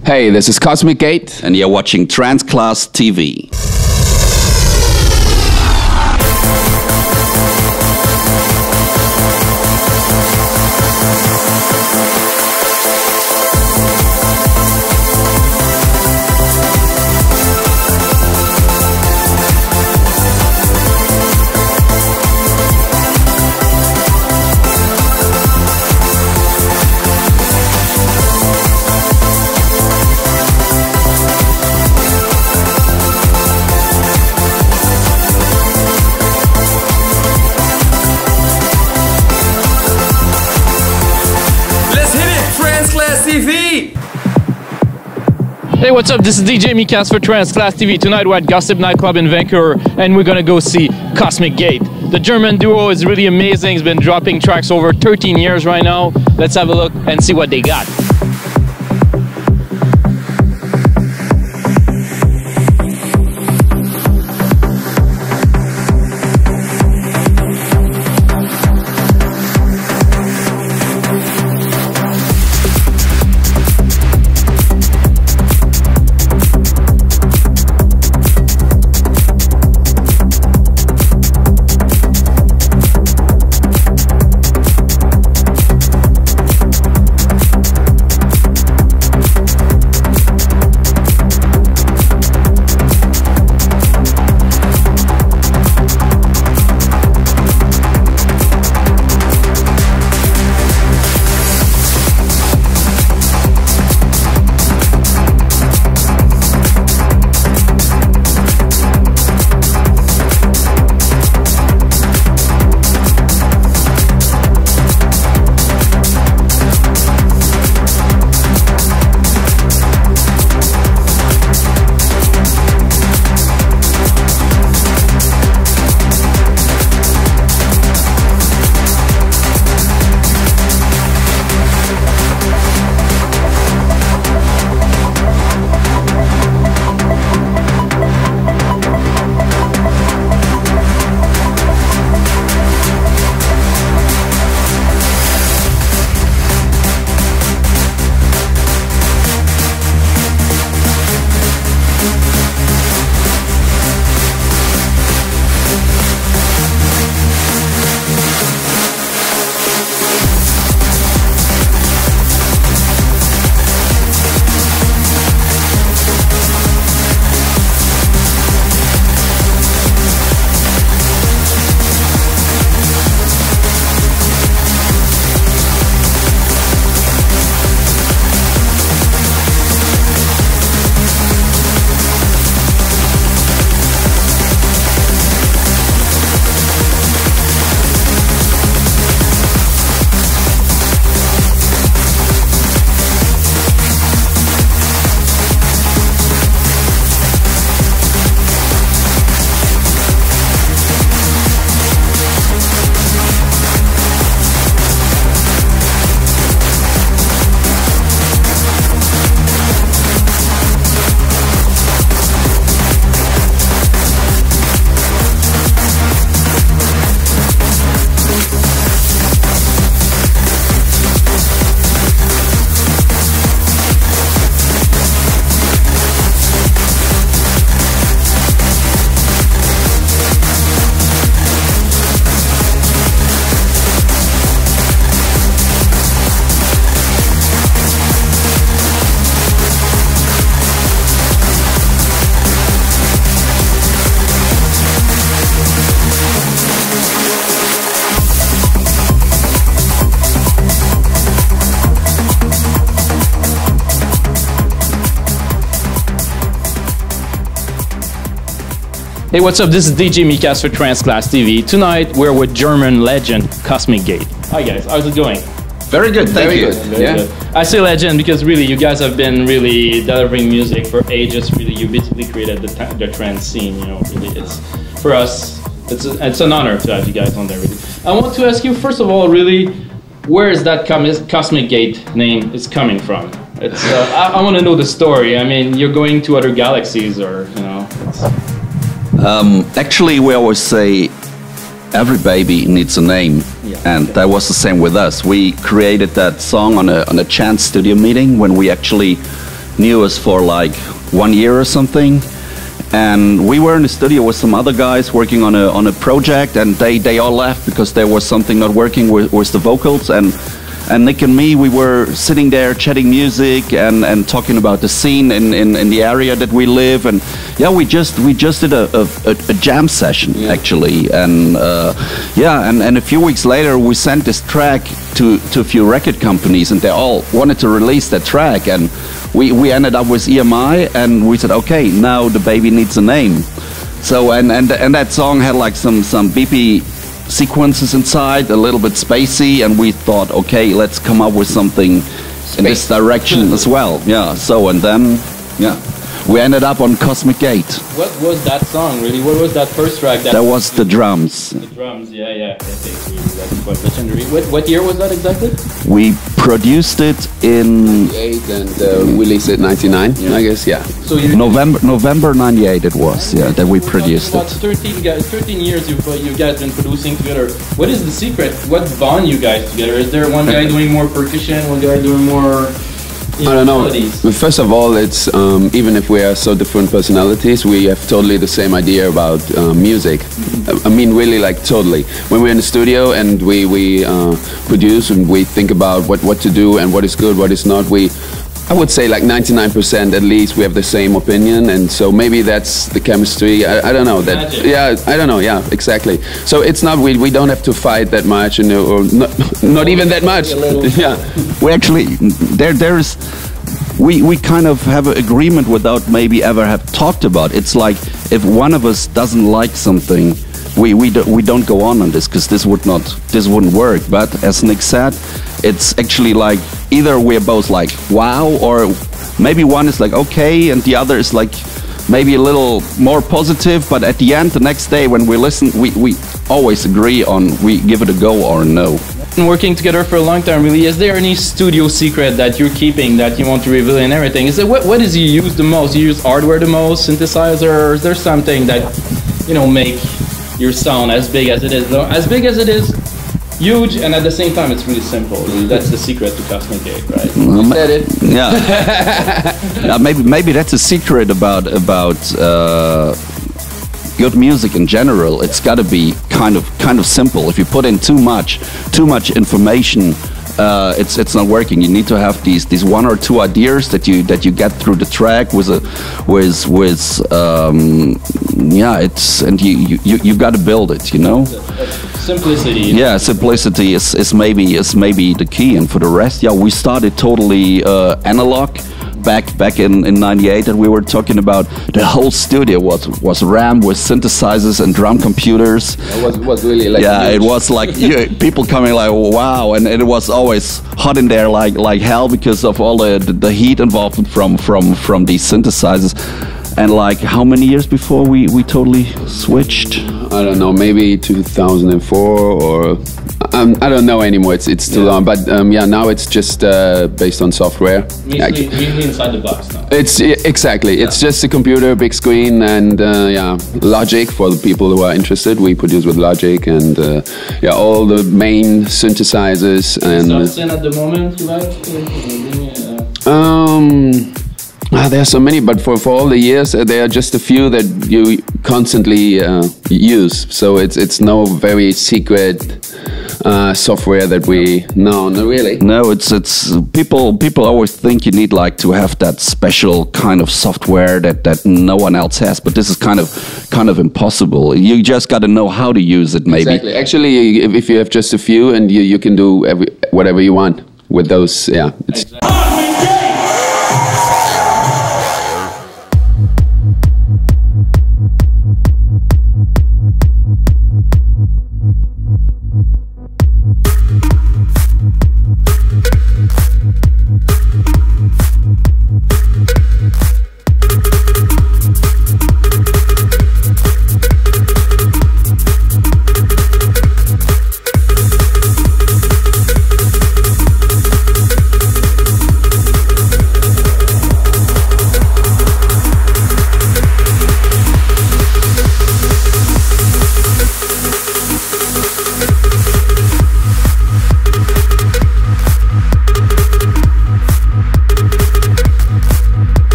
Hey, this is Cosmic Gate, and you're watching TranceClass TV. TV! Hey, what's up? This is DJ Mikas for TranceClass TV. Tonight we're at Gossip Nightclub in Vancouver and we're gonna go see Cosmic Gate. The German duo is really amazing. It's been dropping tracks over 13 years right now. Let's have a look and see what they got. Hey, what's up? This is DJ Mikas for TranceClass TV. Tonight, we're with German legend, Cosmic Gate. Hi guys, how's it going? Very good, thank you. Very good. I say legend because really, you guys have been really delivering music for ages. Really, you basically created the trance scene, you know, really. It's, for us, it's an honor to have you guys on there, really. I want to ask you, first of all, really, where is that Cosmic Gate name is coming from? It's, I want to know the story. I mean, you're going to other galaxies or, you know. Actually, we always say every baby needs a name, and that was the same with us. We created that song on a chance studio meeting when we actually knew us for like 1 year or something. And we were in the studio with some other guys working on a project, and they all left because there was something not working with the vocals. And Nick and me, we were sitting there chatting music and talking about the scene in the area that we live. And yeah, we just did a jam session, actually. And yeah, and a few weeks later we sent this track to a few record companies, and they all wanted to release that track. And we ended up with EMI, and we said, okay, now the baby needs a name. So and that song had like some beepy sequences inside, a little bit spacey, and we thought, okay, let's come up with something in this direction as well. Yeah. So and then, yeah, we ended up on Cosmic Gate. What was that song really? What was that first track? That was the drums. The drums, yeah. That's quite legendary. What year was that exactly? We produced it in 98 and released it 99, I guess, yeah. So you November 98 it was, yeah, that we produced about it. 13 years you guys been producing together. What is the secret? What bond you guys together? Is there one guy doing more percussion, one guy doing more... I don't know. First of all, it's even if we are so different personalities, we have totally the same idea about music. I mean, really, like totally. When we're in the studio and we produce and we think about what to do and what is good, what is not, I would say like 99% at least we have the same opinion, and so maybe that's the chemistry. I don't know that. Yeah, I don't know. Yeah, exactly. So it's not we don't have to fight that much, or not even that much. Yeah, we actually there is. We kind of have an agreement without maybe ever have talked about. It's like if one of us doesn't like something, we don't go on this because this wouldn't work. But as Nick said, it's actually like either we're both like wow, or maybe one is like okay and the other is like maybe a little more positive. But at the end, the next day when we listen, we always agree on we give it a go or a no. Working together for a long time, really, is there any studio secret that you're keeping that you want to reveal and everything? Is it what is you use the most? You use hardware the most, synthesizer, or is there something that, you know, make your sound as big as it is? As big as it is, huge, and at the same time it's really simple. That's the secret to Cosmic Gate, right? You said it. Yeah. Maybe that's a secret about good music in general. It's got to be kind of simple. If you put in too much information, it's not working. You need to have these one or two ideas that you get through the track with yeah, and you got to build it, you know. Simplicity. Yeah, simplicity is maybe the key, and for the rest, yeah, we started totally analog. Back in '98 that we were talking about, the whole studio was rammed with synthesizers and drum computers. It was really like it was like people coming like wow, and it was always hot in there like hell because of all the heat involved from these synthesizers. And like how many years before we totally switched? I don't know, maybe 2004 or I don't know anymore. It's too long, but yeah, now it's just based on software. Usually inside the box now. It's exactly. Yeah. It's just a computer, big screen, and yeah, Logic for the people who are interested. We produce with Logic, and yeah, all the main synthesizers. And at the moment, you like? There are so many, but for all the years, there are just a few that you constantly use. So it's no very secret software that we no, not really. No, it's people always think you need like to have that special kind of software that no one else has, but this is kind of impossible. You just got to know how to use it, maybe. Exactly. Actually, if you have just a few, and you can do whatever you want with those. Yeah. It's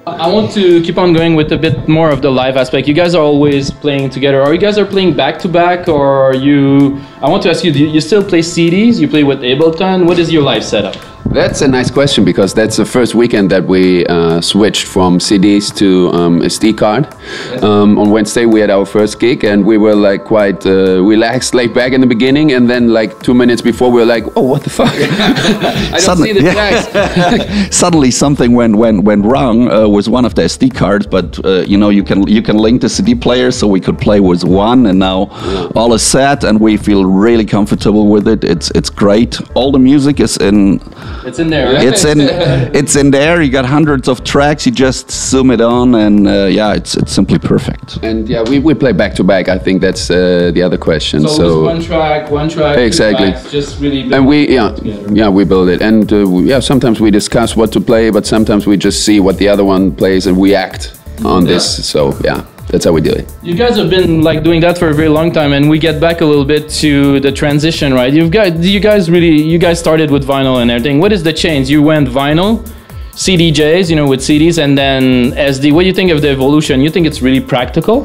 I want to keep on going with a bit more of the live aspect. You guys are always playing together. Are you guys playing back to back, or are you? I want to ask you: do you still play CDs? You play with Ableton? What is your live setup? That's a nice question, because that's the first weekend that we switched from CDs to SD card. On Wednesday we had our first gig, and we were like quite relaxed, laid back in the beginning, and then like 2 minutes before we were like, oh, what the fuck? I don't see the tracks. Suddenly something went wrong with one of the SD cards, but you know, you can link the CD player, so we could play with one, and now all is set, and we feel really comfortable with it. It's great. All the music is in. It's in there. It's in there. You got hundreds of tracks. You just zoom it on, and yeah, it's simply perfect. And yeah, we play back to back. I think that's the other question. So one track, exactly. Tracks, just really. And we we build it, and yeah, sometimes we discuss what to play, but sometimes we just see what the other one plays and we act on this. So yeah. That's how we do it. You guys have been like doing that for a very long time, and we get back a little bit to the transition, right? You guys started with vinyl and everything. What is the change? You went vinyl, CDJs, you know, with CDs, and then SD. What do you think of the evolution? You think it's really practical?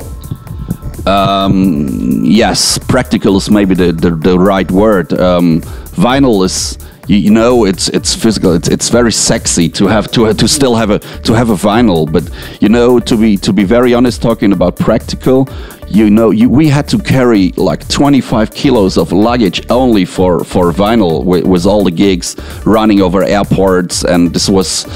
Yes, practical is maybe the right word. Vinyl is. You know, it's physical. It's very sexy to still have a vinyl. But you know, to be very honest, talking about practical, you know, we had to carry like 25 kilos of luggage only for vinyl with all the gigs running over airports, and this was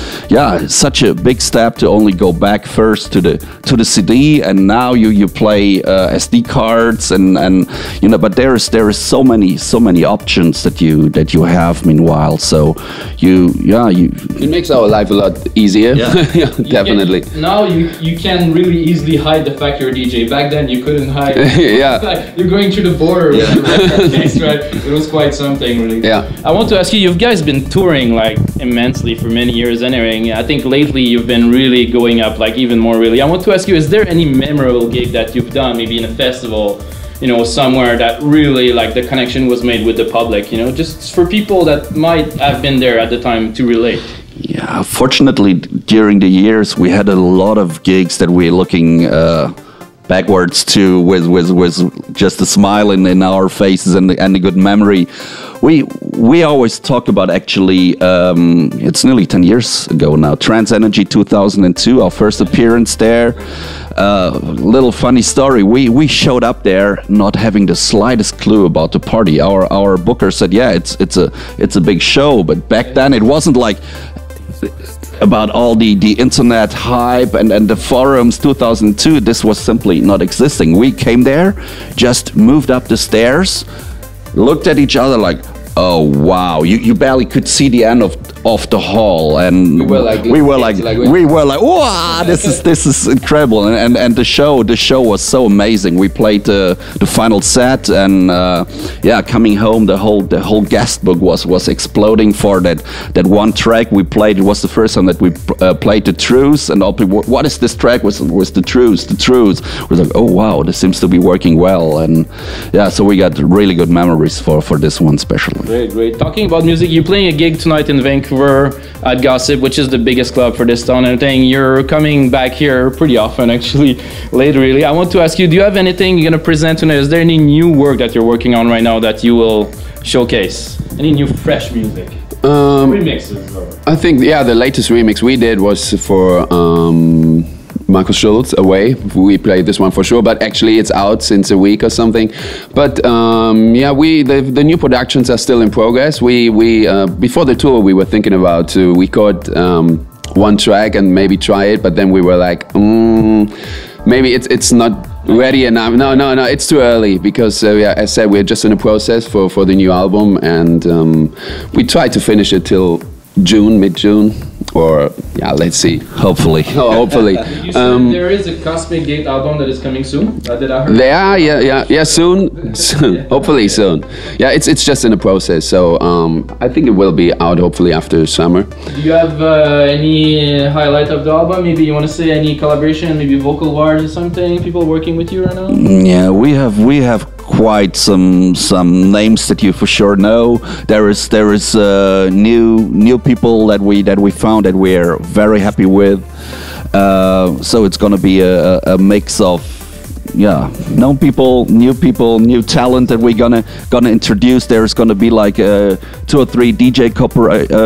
such a big step to only go back first to the CD, and now you play SD cards and you know, but there is so many options that you have meanwhile, so it makes our life a lot easier. Yeah, definitely. Now you can really easily hide the fact you're a DJ. Back then you couldn't hide. Yeah. You're going through the border with your record case, right? It was quite something, really. Yeah. I want to ask you guys been touring like immensely for many years and everything. I think lately you've been really going up like even more really. I want to ask you, is there any memorable gig that you've done, maybe in a festival, you know, somewhere that really like the connection was made with the public, you know, just for people that might have been there at the time to relate? Yeah, fortunately during the years we had a lot of gigs that we're looking backwards to with just a smile in our faces and a good memory. We always talk about, actually, it's nearly 10 years ago now, Trance Energy 2002, our first appearance there. Little funny story, we showed up there not having the slightest clue about the party. Our booker said, yeah, it's a big show, but back then it wasn't like about all the internet hype and the forums. 2002, this was simply not existing. We came there, just moved up the stairs, looked at each other like, oh wow, you barely could see the end of the hall, and we were like wow, this is incredible, and the show was so amazing. We played the final set, and yeah, coming home, the whole guest book was exploding for that one track we played. It was the first time that we played the Truth, and all people, what is this track? Was the Truth? We was like, oh wow, this seems to be working well, and yeah, so we got really good memories for this one especially. Great. Talking about music, you're playing a gig tonight in Vancouver at Gossip, which is the biggest club for this town and everything. You're coming back here pretty often, actually, lately, really. I want to ask you, do you have anything you're going to present tonight? Is there any new work that you're working on right now that you will showcase? Any new fresh music? Remixes? I think, yeah, the latest remix we did was for Markus Schulz, Away. We played this one for sure, but actually it's out since a week or something. But yeah, the new productions are still in progress. We before the tour we were thinking about to record one track and maybe try it, but then we were like, maybe it's not ready enough. No, it's too early, because yeah, as I said, we're just in a process for the new album, and we try to finish it till June, mid-June. Or yeah, let's see. Hopefully. Oh, hopefully. You said there is a Cosmic Gate album that is coming soon. Did I hear? They are, yeah, soon. Hopefully soon. Yeah, it's just in the process. So I think it will be out hopefully after summer. Do you have any highlight of the album? Maybe you want to say any collaboration, maybe vocal wise or something? People working with you right now? Yeah, we have quite some names that you for sure know. There is new people that we found that we're very happy with. So it's gonna be a mix of known people, new talent that we're gonna introduce. There's gonna be like 2 or 3 DJ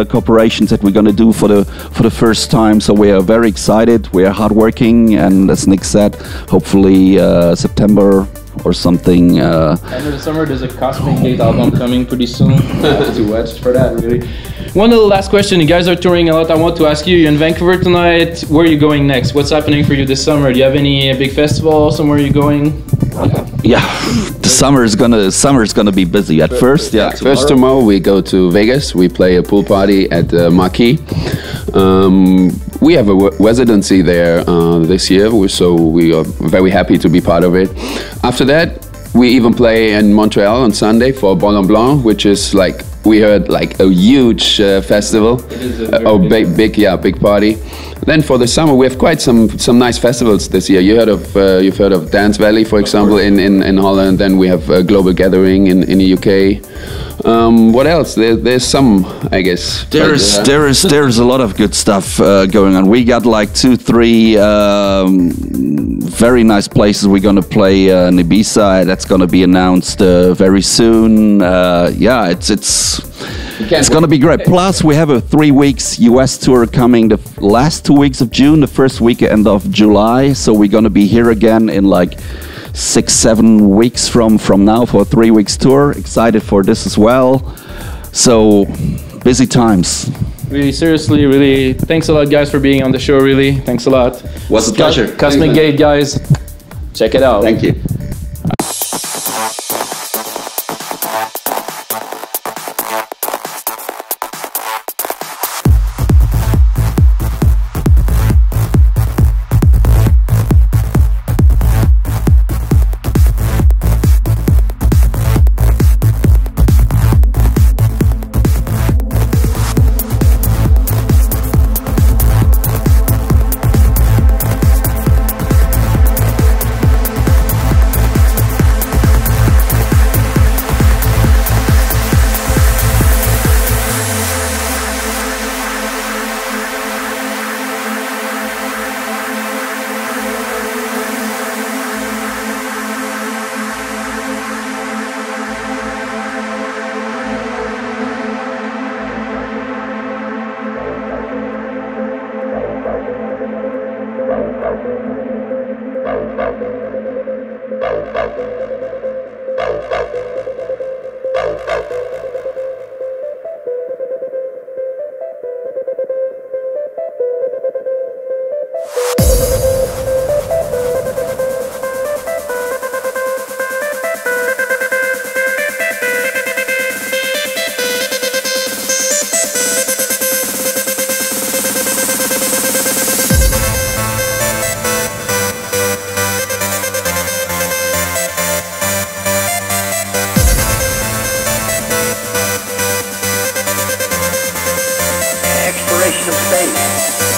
corporations that we're gonna do for the first time. So we are very excited. We are hardworking, and as Nick said, hopefully September or something. End of the summer, there's a Cosmic Gate album coming pretty soon. I have to watch for that, really. One little last question. You guys are touring a lot. I want to ask you, you're in Vancouver tonight. Where are you going next? What's happening for you this summer? Do you have any big festival somewhere you're going? Yeah, the summer is gonna be busy at first. Yeah, first tomorrow we go to Vegas. We play a pool party at Marquee. We have a residency there this year, so we are very happy to be part of it. After that, we even play in Montreal on Sunday for Ballon Blanc, which is like, we heard, like a huge festival, big party. Then for the summer, we have quite some nice festivals this year. You've heard of Dance Valley, for example, in Holland. Then we have a Global Gathering in the UK. What else? There's some, I guess. There's a lot of good stuff going on. We got like 2, 3 very nice places we're gonna play in Ibiza. That's gonna be announced very soon. Yeah, it's gonna be great. Plus, we have a 3 weeks US tour coming the last 2 weeks of June, the first weekend of July. So we're gonna be here again in like 6-7 weeks from now for a 3 weeks tour. Excited for this as well. So busy times. Really, seriously, really, thanks a lot, guys, for being on the show. Really, thanks a lot. Was a pleasure. Cosmic Gate, guys, check it out. Thank you. Exploration of space.